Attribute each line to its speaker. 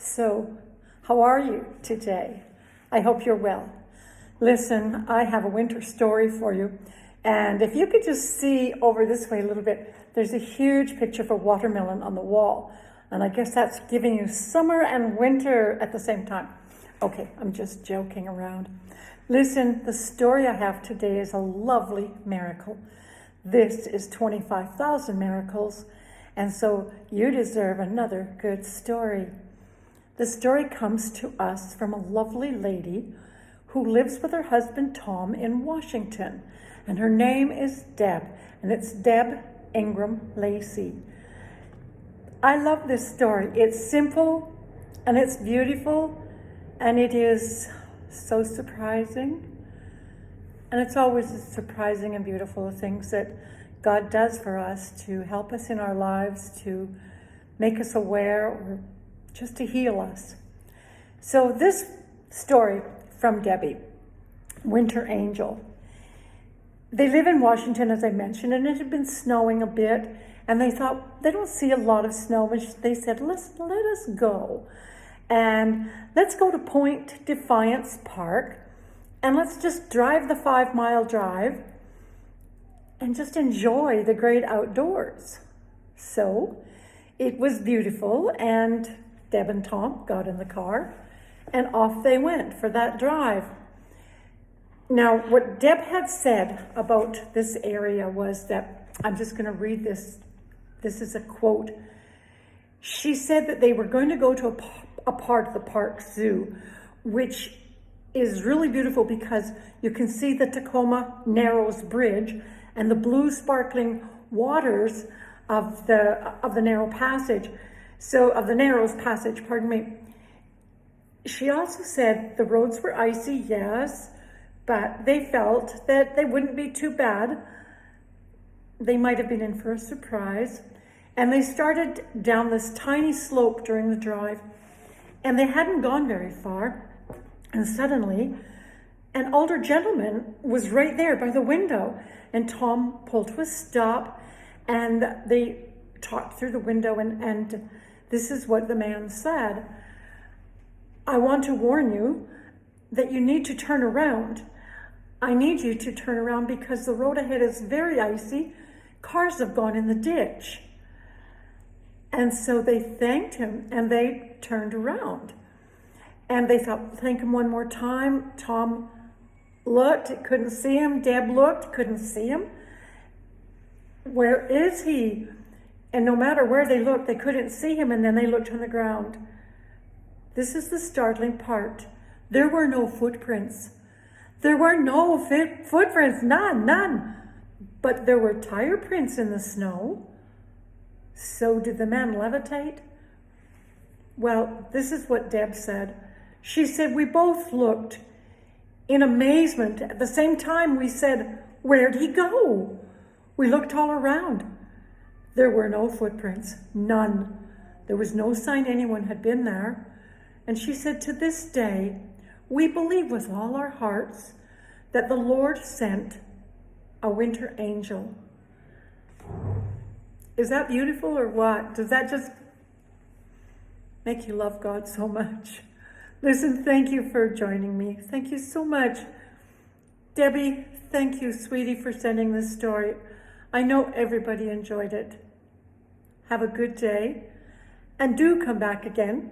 Speaker 1: So, how are you today? I hope you're well. Listen, I have a winter story for you. And if you could just see over this way a little bit, there's a huge picture of a watermelon on the wall. And I guess that's giving you summer and winter at the same time. Okay, I'm just joking around. Listen, the story I have today is a lovely miracle. This is 25,000 miracles. And so you deserve another good story. The story comes to us from a lovely lady who lives with her husband Tom in Washington. And her name is Deb, and it's Deb Ingram Lacey. I love this story. It's simple, and it's beautiful, and it is so surprising. And it's always surprising and beautiful things that God does for us to help us in our lives, to make us aware, or just to heal us. So this story from Debbie, Winter Angel. They live in Washington, as I mentioned, and it had been snowing a bit, and they thought they don't see a lot of snow, but they said, let us go. And let's go to Point Defiance Park, and let's just drive the 5-mile drive and just enjoy the great outdoors. So it was beautiful, and Deb and Tom got in the car, and off they went for that drive. Now, what Deb had said about this area was that, I'm just going to read this. This is a quote. She said that they were going to go to a part of the park zoo, which is really beautiful because you can see the Tacoma Narrows Bridge and the blue sparkling waters of the narrow passage. So, of the Narrows Passage, pardon me. She also said the roads were icy, yes, but they felt that they wouldn't be too bad. They might have been in for a surprise. And they started down this tiny slope during the drive, and they hadn't gone very far. And suddenly, an older gentleman was right there by the window, and Tom pulled to a stop, and they talked through the window, and this is what the man said. I want to warn you that you need to turn around. I need you to turn around because the road ahead is very icy. Cars have gone in the ditch. And so they thanked him and they turned around. And they thought, thank him one more time. Tom looked, couldn't see him. Deb looked, couldn't see him. Where is he? And no matter where they looked, they couldn't see him. And then they looked on the ground. This is the startling part. There were no footprints. There were no footprints, none. But there were tire prints in the snow. So did the man levitate? Well, this is what Deb said. She said, we both looked in amazement. At the same time, we said, where'd he go? We looked all around. There were no footprints, none. There was no sign anyone had been there. And she said, to this day, we believe with all our hearts that the Lord sent a winter angel. Is that beautiful or what? Does that just make you love God so much? Listen, thank you for joining me. Thank you so much. Debbie, thank you, sweetie, for sending this story. I know everybody enjoyed it. Have a good day. And do come back again.